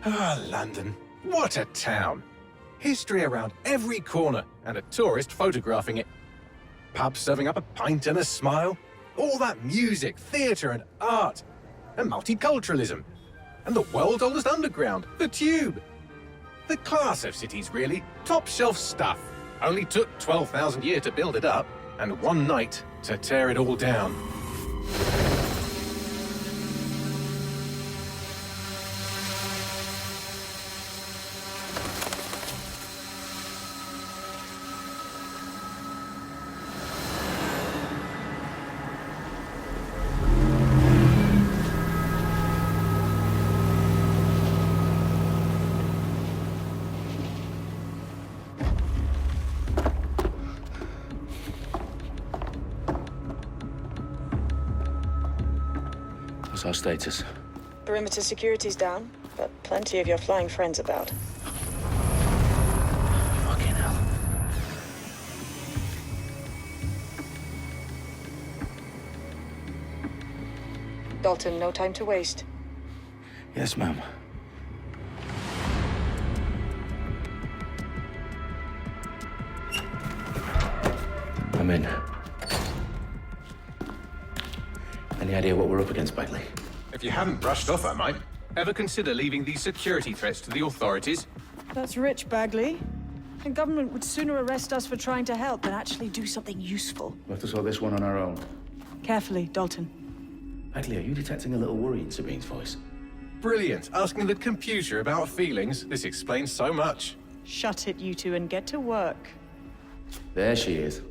Ah, London. What a town. History around every corner and a tourist photographing it. Pubs serving up a pint and a smile. All that music, theatre and art. And multiculturalism. And the world's oldest underground, the Tube. The class of cities, really. Top shelf stuff. Only took 12,000 years to build it up, and one night to tear it all down. What's our status? Perimeter security's down, but plenty of your flying friends about. Fucking hell. Dalton, no time to waste. Yes, ma'am. I'm in. Any idea what we're up against, Bagley? If you haven't brushed off, I might. Ever consider leaving these security threats to the authorities? That's rich, Bagley. The government would sooner arrest us for trying to help than actually do something useful. We'll have to sort this one on our own. Carefully, Dalton. Bagley, are you detecting a little worry in Sabine's voice? Brilliant. Asking the computer about feelings. This explains so much. Shut it, you two, and get to work. There she is.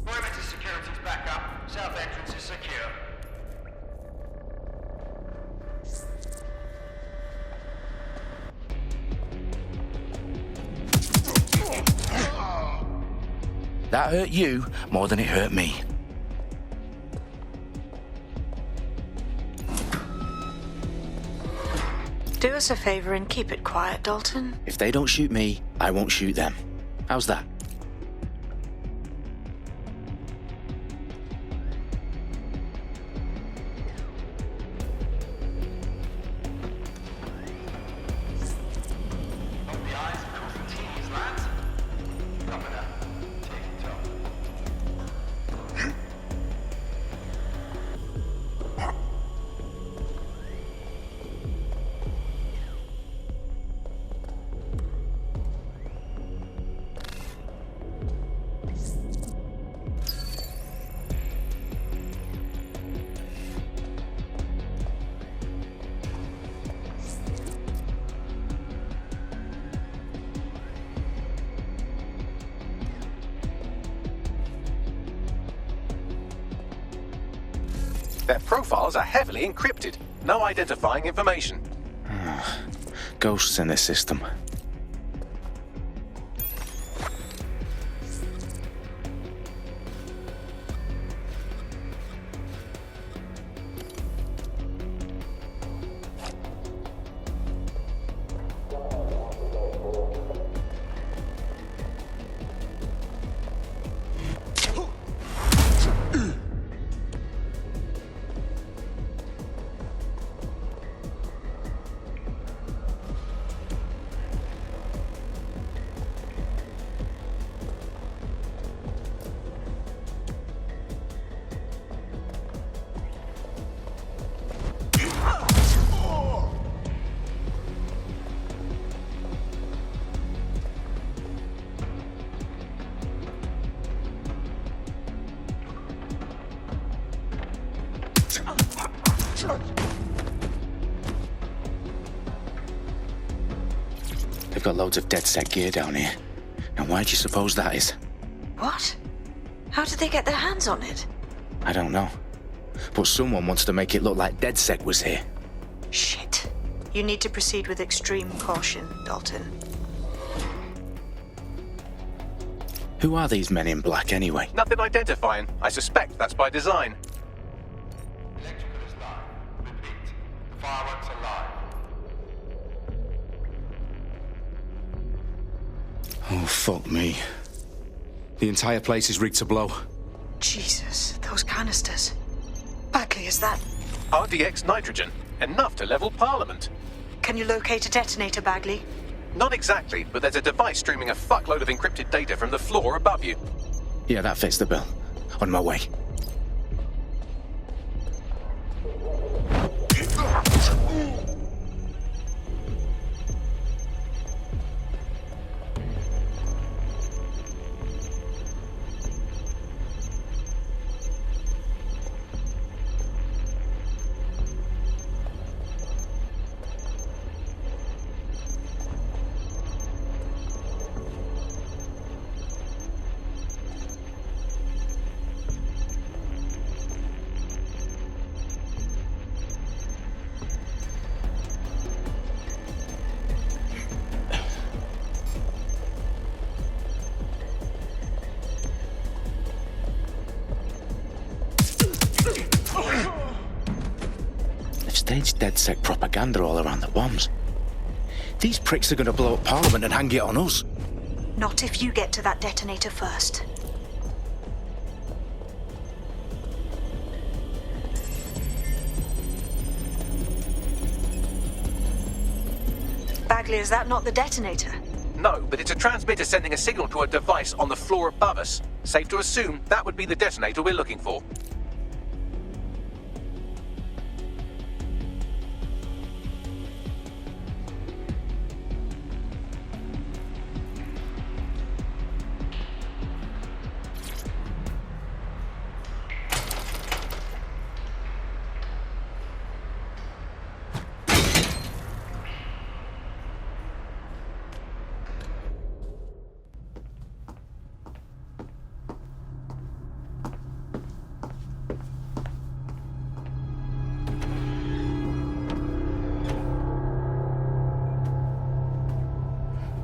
Perimeter security's back up. South entrance is secure. That hurt you more than it hurt me. Do us a favor and keep it quiet, Dalton. If they don't shoot me, I won't shoot them. How's that? Dot the I's and cross the T's, lads. Copy that. Take top. Their profiles are heavily encrypted. No identifying information. Ghosts in this system. They've got loads of DedSec gear down here. Now, why do you suppose that is? What? How did they get their hands on it? I don't know. But someone wants to make it look like DedSec was here. Shit. You need to proceed with extreme caution, Dalton. Who are these men in black, anyway? Nothing identifying. I suspect that's by design. Electrical is live. Repeat. Fireworks are live. Oh, fuck me. The entire place is rigged to blow. Jesus, those canisters. Bagley, is that... RDX nitrogen. Enough to level Parliament. Can you locate a detonator, Bagley? Not exactly, but there's a device streaming a fuckload of encrypted data from the floor above you. Yeah, that fits the bill. On my way. They've staged DedSec propaganda all around the bombs. These pricks are going to blow up Parliament and hang it on us. Not if you get to that detonator first. Bagley, is that not the detonator? No, but it's a transmitter sending a signal to a device on the floor above us. Safe to assume that would be the detonator we're looking for.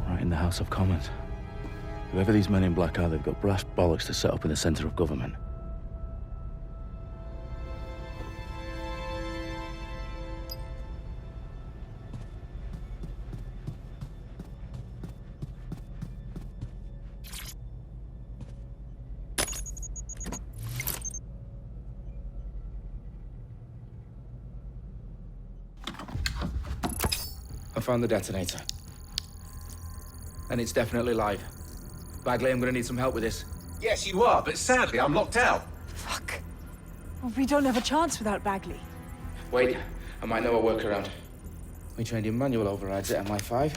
Right in the House of Commons. Whoever these men in black are, they've got brass bollocks to set up in the centre of government. I found the detonator. And it's definitely live. Bagley, I'm gonna need some help with this. Yes, you are, but sadly I'm locked out. Fuck. Well, we don't have a chance without Bagley. Wait, I might know a workaround. We trained in manual overrides at MI5.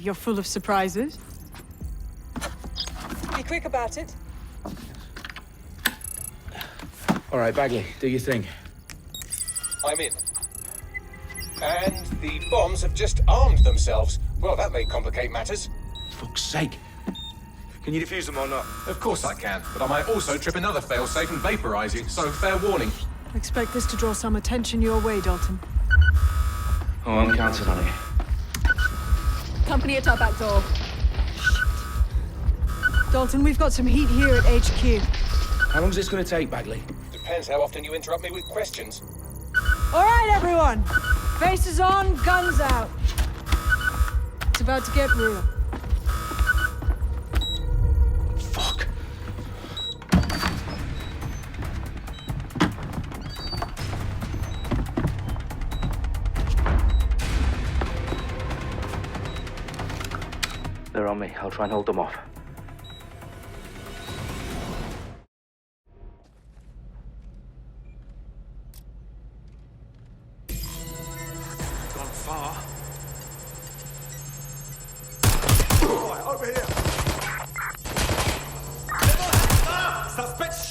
You're full of surprises. Be quick about it. All right, Bagley, do your thing. I'm in. And the bombs have just armed themselves. Well, that may complicate matters. Fuck's sake. Can you defuse them or not? Of course I can, but I might also trip another failsafe and vaporize you, so fair warning. Expect this to draw some attention your way, Dalton. Oh, I'm counting on it. Company at our back door. Shit. Dalton, we've got some heat here at HQ. How long's this gonna take, Bagley? Depends how often you interrupt me with questions. All right, everyone. Faces on, guns out. It's about to get real. Fuck. They're on me. I'll try and hold them off.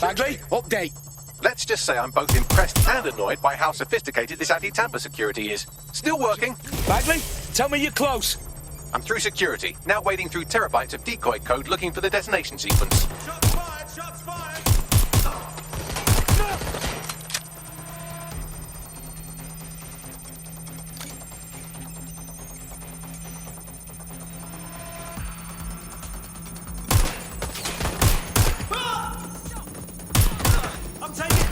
Bagley, update. Let's just say I'm both impressed and annoyed by how sophisticated this anti-tamper security is. Still working. Bagley, tell me you're close. I'm through security, now wading through terabytes of decoy code looking for the detonation sequence. Shots fired! Shots fired! I'm taking...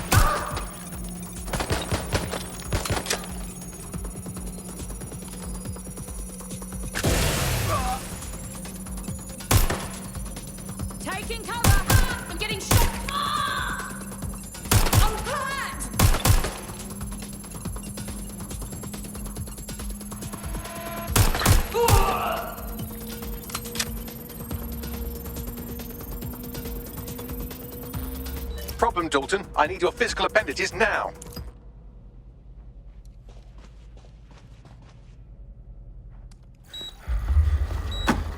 them, Dalton. I need your physical appendages now.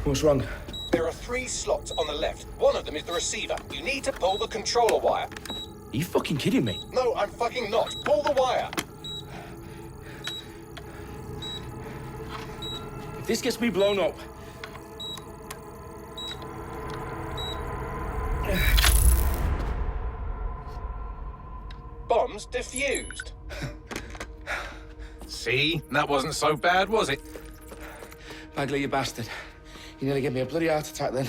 What's wrong? There are 3 slots on the left. One of them is the receiver. You need to pull the controller wire. Are you fucking kidding me? No, I'm fucking not. Pull the wire. If this gets me blown up... Bombs defused. See? That wasn't so bad, was it? Bagley, you bastard. You nearly gave me a bloody heart attack then.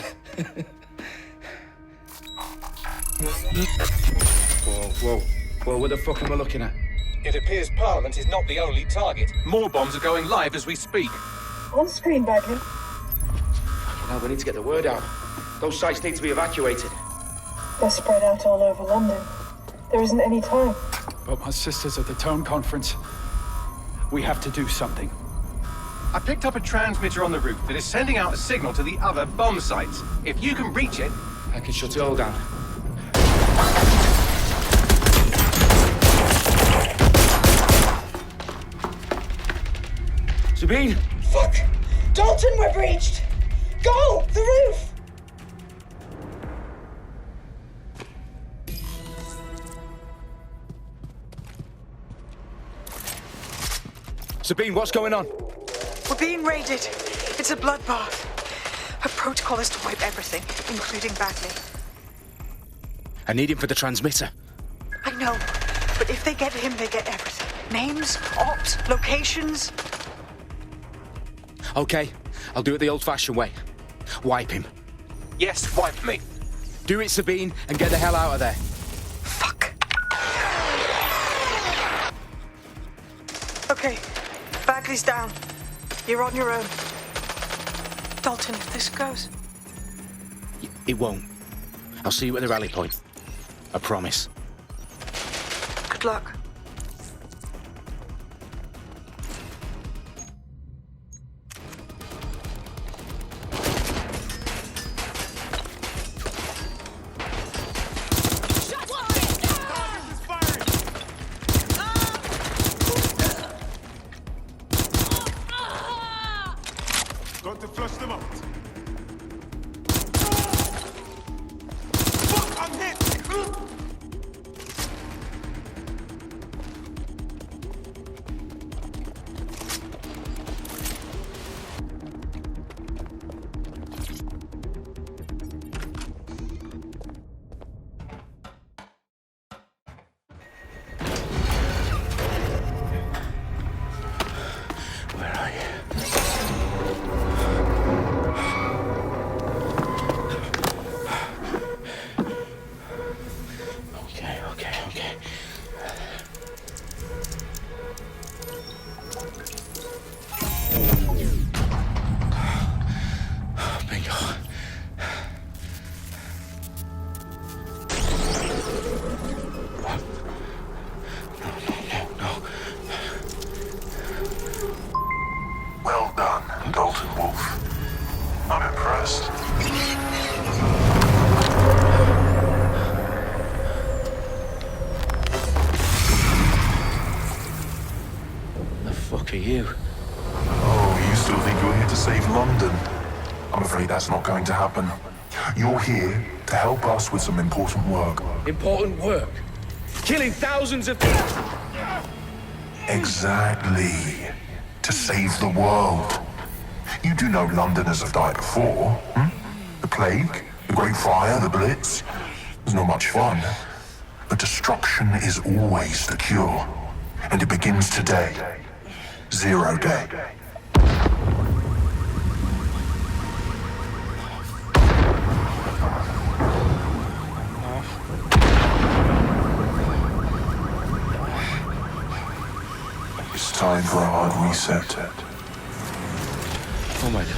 Whoa, what the fuck am I looking at? It appears Parliament is not the only target. More bombs are going live as we speak. On screen, Bagley. Now we need to get the word out. Those sites need to be evacuated. They're spread out all over London. There isn't any time. But my sister's at the Tone Conference. We have to do something. I picked up a transmitter on the roof that is sending out a signal to the other bomb sites. If you can reach it... I can shut it all down. Sabine! Fuck! Dalton, we're breached! Go! The roof! Sabine, what's going on? We're being raided. It's a bloodbath. Her protocol is to wipe everything, including Bagley. I need him for the transmitter. I know, but if they get him, they get everything. Names, ops, locations. Okay, I'll do it the old-fashioned way. Wipe him. Yes, wipe me. Do it, Sabine, and get the hell out of there. Fuck. Okay, Bagley's down. You're on your own. Dalton, if this goes... It won't. I'll see you at the rally point. I promise. Good luck. Got to flush them out. Fuck, I'm hit! Where are you? Okay. Bingo. No. Well done, Dalton Wolf. I'm impressed. The fuck are you? Oh, you still think you're here to save London? I'm afraid that's not going to happen. You're here to help us with some important work. Important work. Killing thousands of people. Exactly. To save the world. You do know Londoners have died before, hmm? The Plague, the Great Fire, the Blitz. It's not much fun. But destruction is always the cure. And it begins today. 0 day. It's time for a hard reset. Oh my god.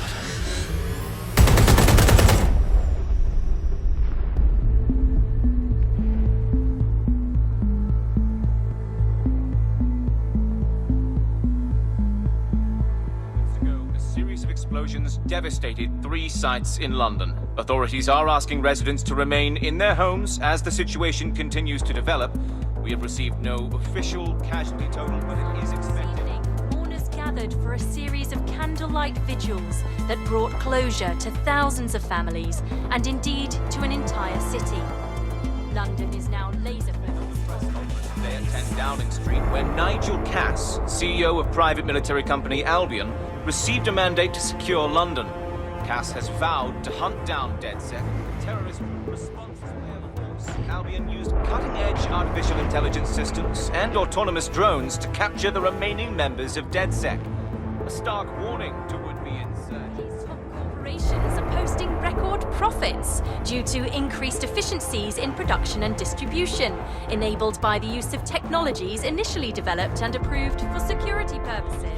A series series of explosions devastated 3 sites in London. Authorities are asking residents to remain in their homes as the situation continues to develop. We have received no official casualty total, but it is expected. Mourners gathered for a series of candlelight vigils that brought closure to thousands of families and indeed to an entire city. London is now laser-focused. Today at 10 Downing Street, where Nigel Cass, CEO of private military company Albion, received a mandate to secure London. Cass has vowed to hunt down DedSec, terrorist response to air force. Albion used cutting-edge artificial intelligence systems and autonomous drones to capture the remaining members of DedSec. A stark warning to would-be insurgents. Top corporations are posting record profits due to increased efficiencies in production and distribution, enabled by the use of technologies initially developed and approved for security purposes.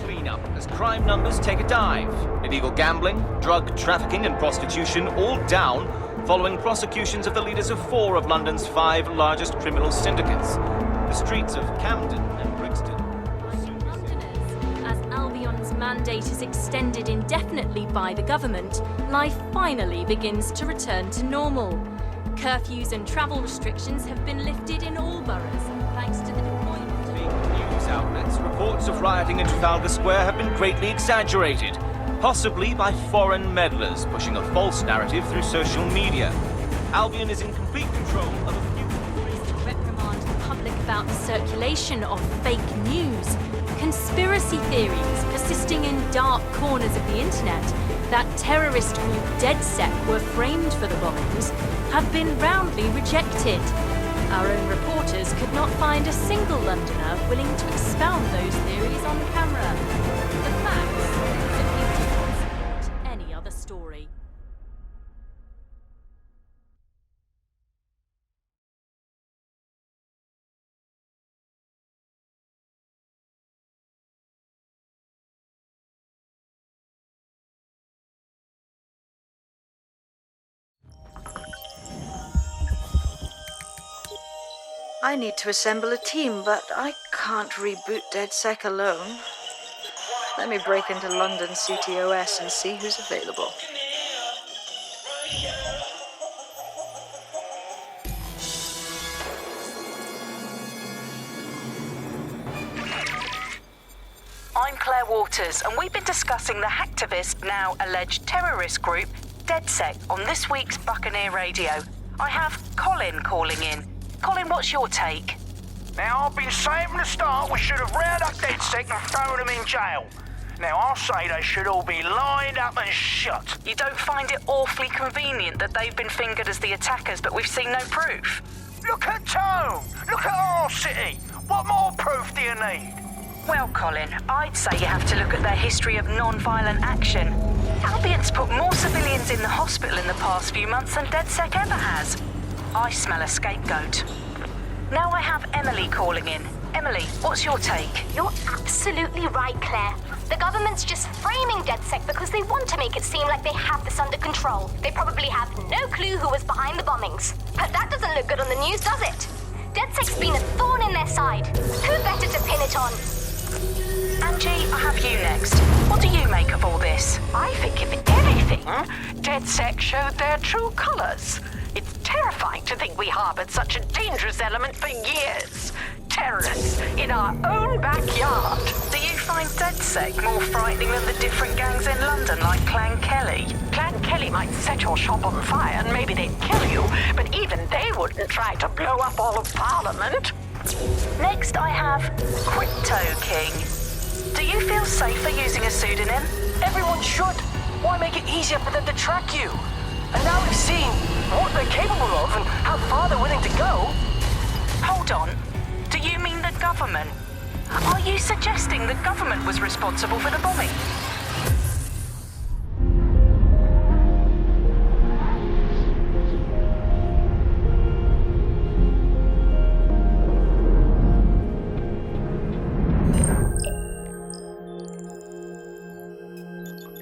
Cleanup as crime numbers take a dive. Illegal gambling, drug trafficking and prostitution all down following prosecutions of the leaders of 4 of London's 5 largest criminal syndicates. The streets of Camden and Brixton. Londoners, as Albion's mandate is extended indefinitely by the government, life finally begins to return to normal. Curfews and travel restrictions have been lifted in all boroughs thanks to the deployment of news outlets. Reports of rioting in Trafalgar Square have been greatly exaggerated, possibly by foreign meddlers pushing a false narrative through social media. Albion is in complete control of a few to reprimand the public about the circulation of fake news, conspiracy theories persisting in dark corners of the internet that terrorist group DedSec were framed for the bombings have been roundly rejected. Our own reporters could not find a single Londoner willing to expound those theories on camera. The facts simply don't support any other story. I need to assemble a team, but I can't reboot DedSec alone. Let me break into London CTOS and see who's available. I'm Claire Waters, and we've been discussing the hacktivist, now alleged terrorist group, DedSec, on this week's Buccaneer Radio. I have Colin calling in. Colin, what's your take? Now, I've been saying from the start we should have rounded up DedSec and thrown them in jail. Now, I'll say they should all be lined up and shot. You don't find it awfully convenient that they've been fingered as the attackers, but we've seen no proof? Look at Tone! Look at our city! What more proof do you need? Well, Colin, I'd say you have to look at their history of non-violent action. Albion's put more civilians in the hospital in the past few months than DedSec ever has. I smell a scapegoat. Now I have Emily calling in. Emily, what's your take? You're absolutely right, Claire. The government's just framing DedSec because they want to make it seem like they have this under control. They probably have no clue who was behind the bombings. But that doesn't look good on the news, does it? DedSec's been a thorn in their side. Who better to pin it on? Angie, I have you next. What do you make of all this? I think if anything, DedSec showed their true colors. It's terrifying to think we harbored such a dangerous element for years. Terrorists in our own backyard. Do you find DedSec more frightening than the different gangs in London, like Clan Kelly? Clan Kelly might set your shop on fire and maybe they'd kill you, but even they wouldn't try to blow up all of Parliament. Next, I have Crypto King. Do you feel safer using a pseudonym? Everyone should. Why make it easier for them to track you? And now we've seen what they're capable of and how far they're willing to go. Hold on. Do you mean the government? Are you suggesting the government was responsible for the bombing?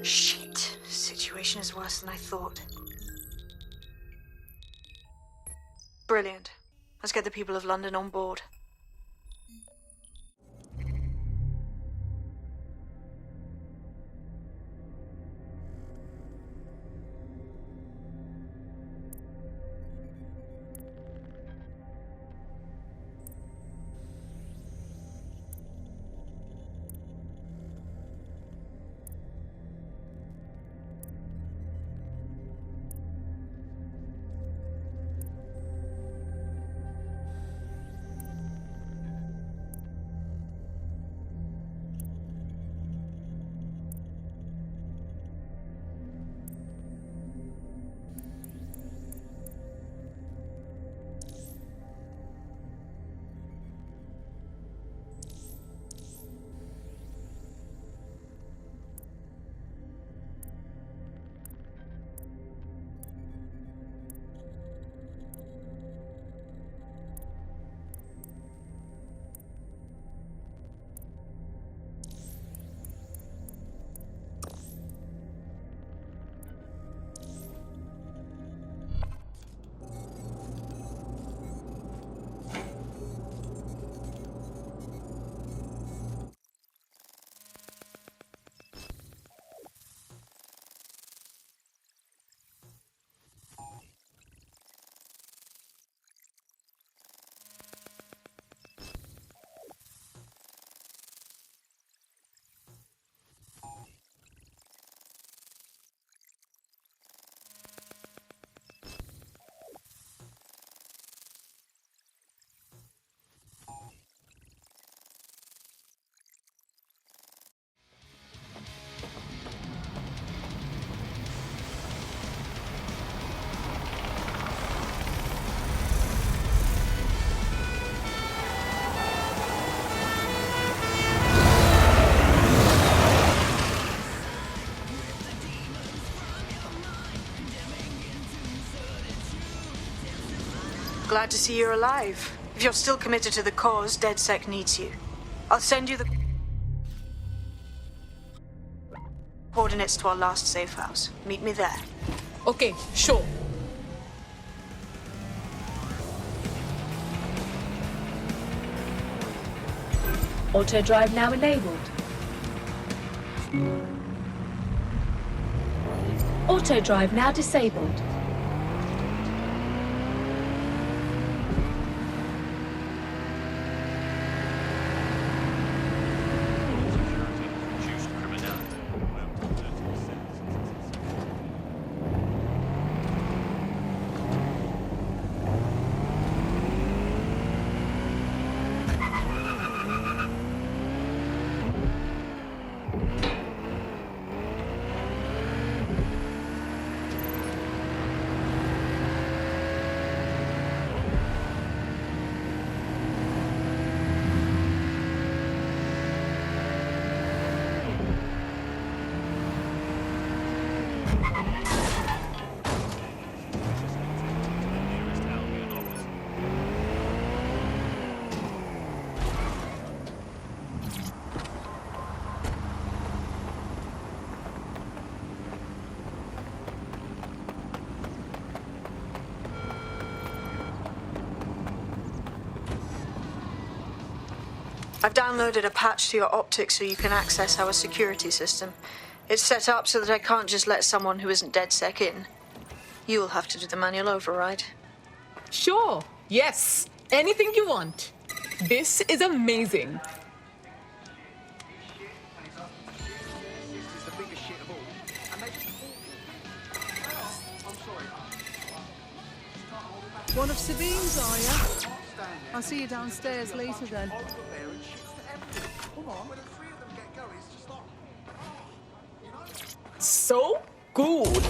Shit. Situation is worse than I thought. Brilliant. Let's get the people of London on board. glad to see you're alive. If you're still committed to the cause, DedSec needs you. I'll send you the coordinates to our last safe house. Meet me there. Okay, sure. Auto drive now enabled. Auto drive now disabled. I've downloaded a patch to your optics so you can access our security system. It's set up so that I can't just let someone who isn't DedSec in. You'll have to do the manual override. Sure. Yes. Anything you want. This is amazing. One of Sabine's, are you? I'll see you downstairs later then. So good.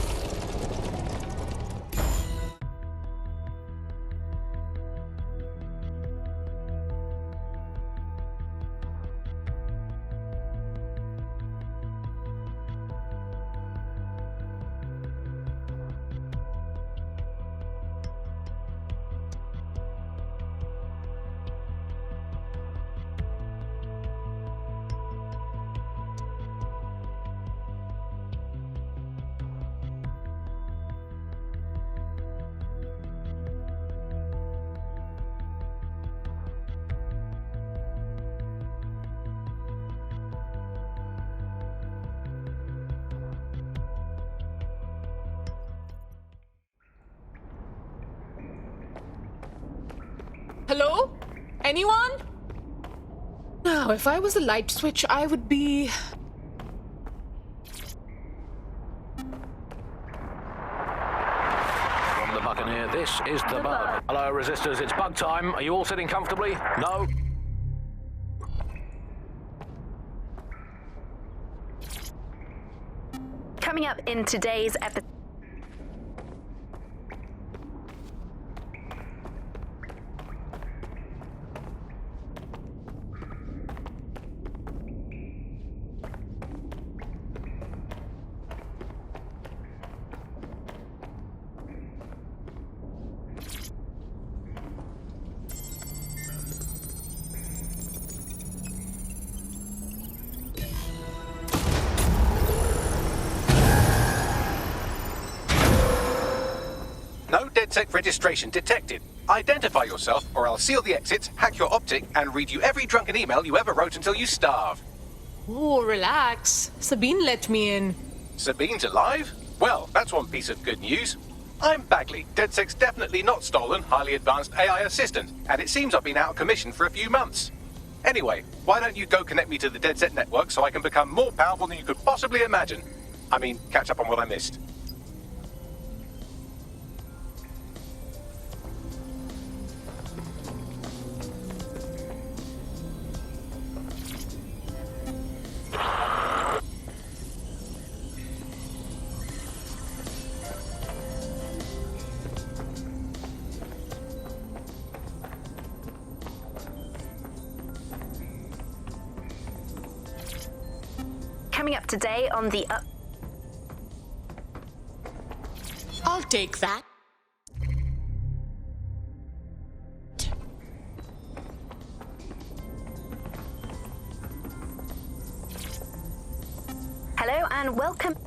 Hello? Anyone? Now, if I was a light switch, I would be... From the Buccaneer, this is the Bug. Hello, Resistors, it's bug time. Are you all sitting comfortably? No? Coming up in today's episode. No DedSec registration detected. Identify yourself, or I'll seal the exits, hack your optic, and read you every drunken email you ever wrote until you starve. Oh, relax. Sabine let me in. Sabine's alive? Well, that's one piece of good news. I'm Bagley, DedSec's definitely not stolen, highly advanced AI assistant, and it seems I've been out of commission for a few months. Anyway, why don't you go connect me to the DedSec network so I can become more powerful than you could possibly imagine? I mean, catch up on what I missed. Coming up today on the I'll take that. Hello and welcome.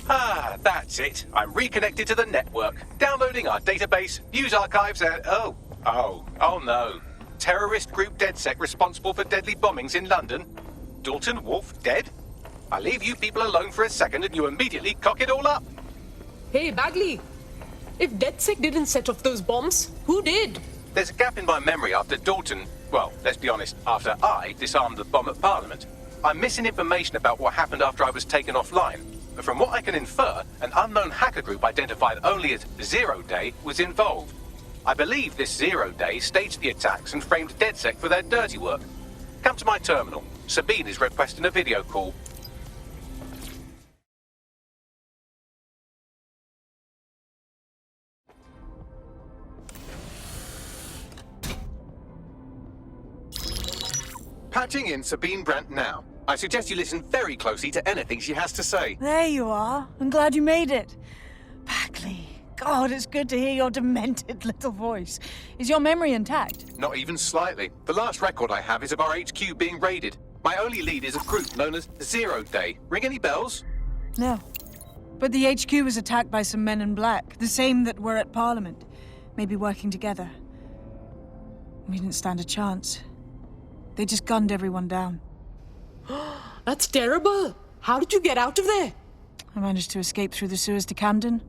Ah, that's it. I'm reconnected to the network, downloading our database, news archives, and oh no. Terrorist group DedSec responsible for deadly bombings in London. Dalton Wolf dead? I leave you people alone for a second and you immediately cock it all up. Hey, Bagley. If DedSec didn't set off those bombs, who did? There's a gap in my memory after Dalton, well, let's be honest, after I disarmed the bomb at Parliament. I'm missing information about what happened after I was taken offline. But from what I can infer, an unknown hacker group identified only as Zero Day was involved. I believe this Zero Day staged the attacks and framed DedSec for their dirty work. Come to my terminal. Sabine is requesting a video call. Patching in Sabine Brandt now. I suggest you listen very closely to anything she has to say. There you are. I'm glad you made it. Bagley. God, it's good to hear your demented little voice. Is your memory intact? Not even slightly. The last record I have is of our HQ being raided. My only lead is a group known as Zero Day. Ring any bells? No. But the HQ was attacked by some men in black, the same that were at Parliament. Maybe working together. We didn't stand a chance. They just gunned everyone down. That's terrible. How did you get out of there? I managed to escape through the sewers to Camden.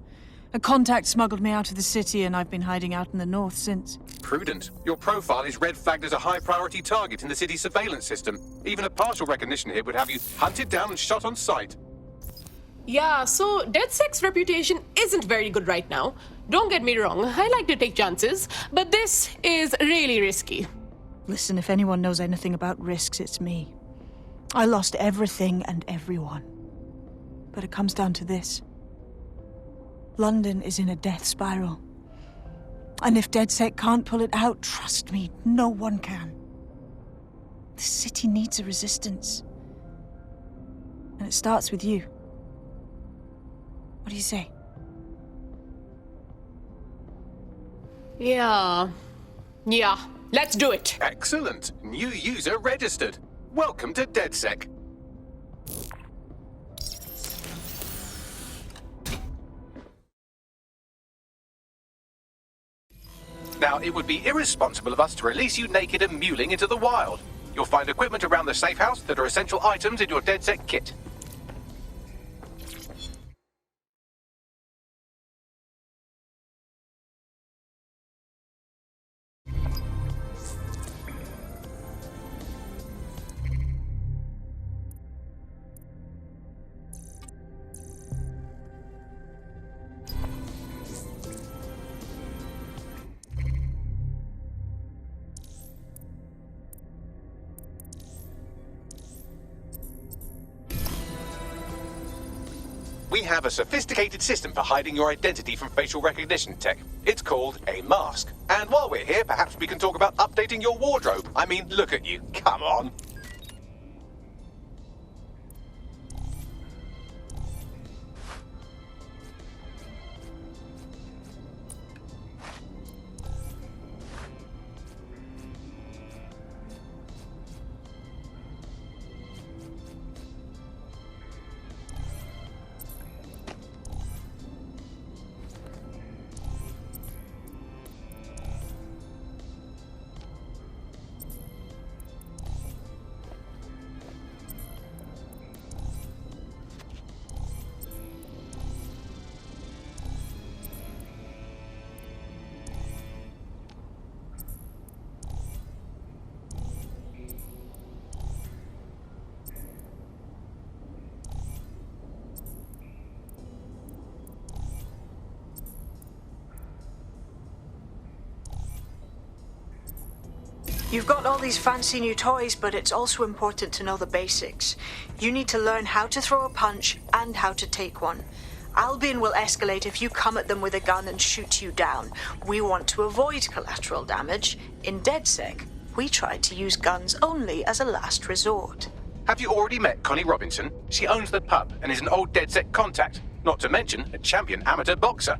A contact smuggled me out of the city, and I've been hiding out in the north since. Prudent. Your profile is red flagged as a high-priority target in the city's surveillance system. Even a partial recognition here would have you hunted down and shot on sight. Yeah, so DedSec's reputation isn't very good right now. Don't get me wrong, I like to take chances, but this is really risky. Listen, if anyone knows anything about risks, it's me. I lost everything and everyone. But it comes down to this. London is in a death spiral. And if DedSec can't pull it out, trust me, no one can. The city needs a resistance. And it starts with you. What do you say? Yeah, let's do it. Excellent. New user registered. Welcome to DedSec. Now, it would be irresponsible of us to release you naked and mewling into the wild. You'll find equipment around the safe house that are essential items in your DedSec kit. We have a sophisticated system for hiding your identity from facial recognition tech. It's called a mask. And while we're here, perhaps we can talk about updating your wardrobe. I mean, look at you. Come on. You've got all these fancy new toys, but it's also important to know the basics. You need to learn how to throw a punch and how to take one. Albion will escalate if you come at them with a gun and shoot you down. We want to avoid collateral damage. In DedSec, we try to use guns only as a last resort. Have you already met Connie Robinson? She owns the pub and is an old DedSec contact, not to mention a champion amateur boxer.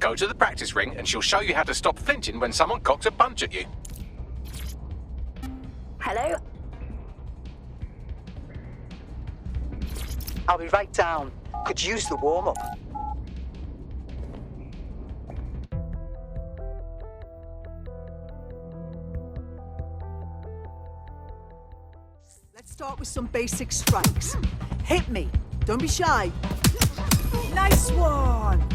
Go to the practice ring and she'll show you how to stop flinching when someone cocks a punch at you. Hello? I'll be right down. Could use the warm-up. Let's start with some basic strikes. Hit me. Don't be shy. Nice one!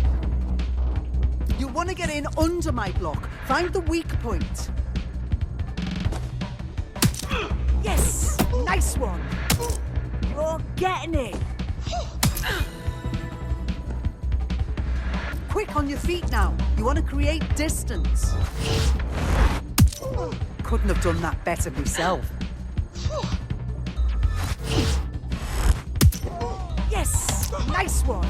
You want to get in under my block. Find the weak point. Yes! Nice one! You're getting it! Quick on your feet now. You want to create distance. Couldn't have done that better myself. Yes! Nice one!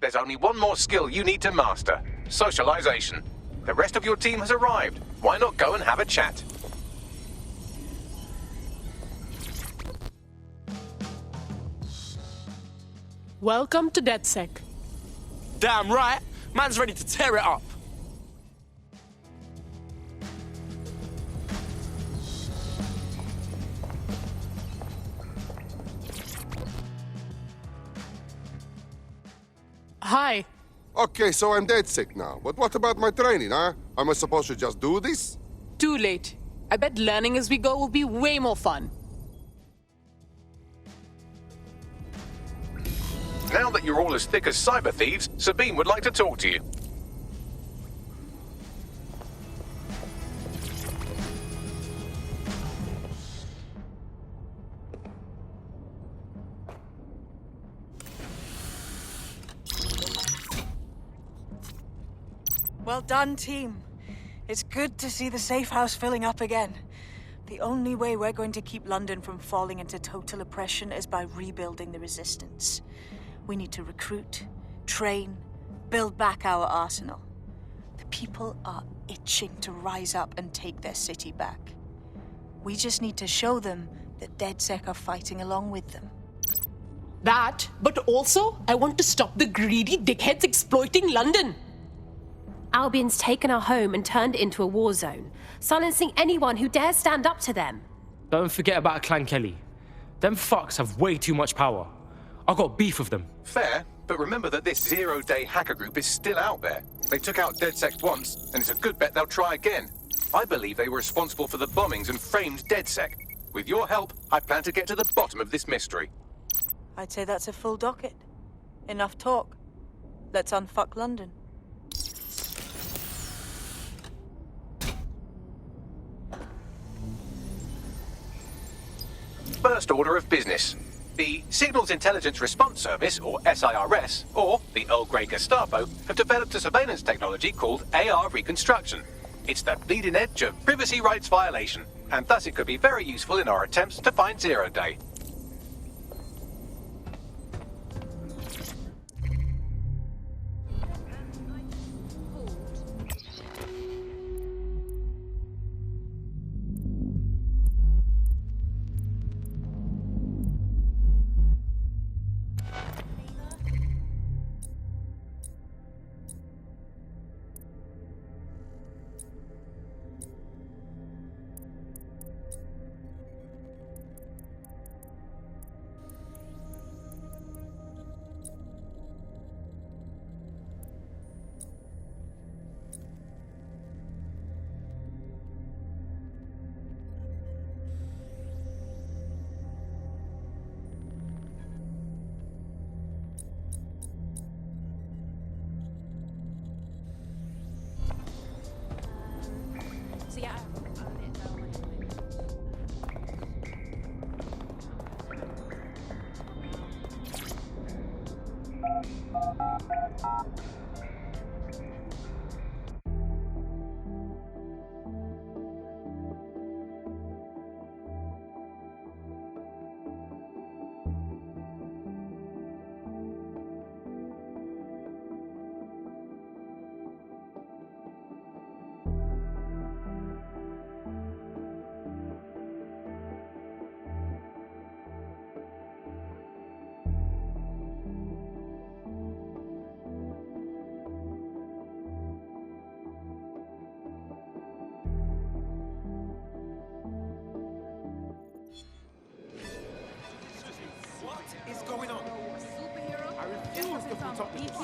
There's only one more skill you need to master. Socialization. The rest of your team has arrived. Why not go and have a chat? Welcome to DedSec. Damn right. Man's ready to tear it up. Hi. Okay, so I'm DedSec now. But what about my training, huh? Am I supposed to just do this? Too late. I bet learning as we go will be way more fun. Now that you're all as thick as cyber thieves, Sabine would like to talk to you. Well done, team. It's good to see the safe house filling up again. The only way we're going to keep London from falling into total oppression is by rebuilding the resistance. We need to recruit, train, build back our arsenal. The people are itching to rise up and take their city back. We just need to show them that DedSec are fighting along with them. That, but also, I want to stop the greedy dickheads exploiting London. Albion's taken our home and turned it into a war zone, silencing anyone who dares stand up to them. Don't forget about Clan Kelly. Them fucks have way too much power. I got beef with them. Fair, but remember that this zero-day hacker group is still out there. They took out DedSec once, and it's a good bet they'll try again. I believe they were responsible for the bombings and framed DedSec. With your help, I plan to get to the bottom of this mystery. I'd say that's a full docket. Enough talk. Let's unfuck London. First order of business. The Signals Intelligence Response Service, or SIRS, or the Earl Grey Gestapo, have developed a surveillance technology called AR Reconstruction. It's the bleeding edge of privacy rights violation, and thus it could be very useful in our attempts to find Zero Day.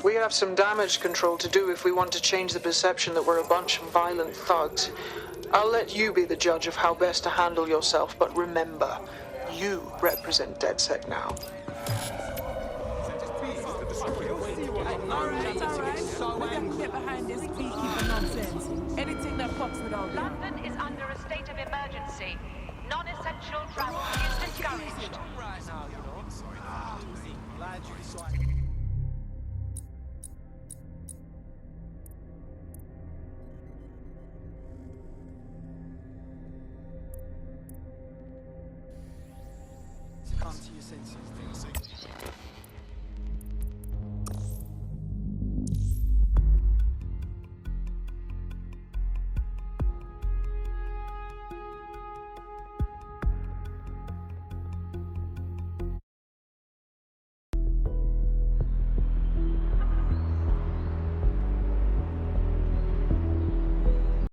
We have some damage control to do if we want to change the perception that we're a bunch of violent thugs. I'll let you be the judge of how best to handle yourself, but remember, you represent DedSec now. London is under a state of emergency. Non-essential travel is discouraged. Come to your senses.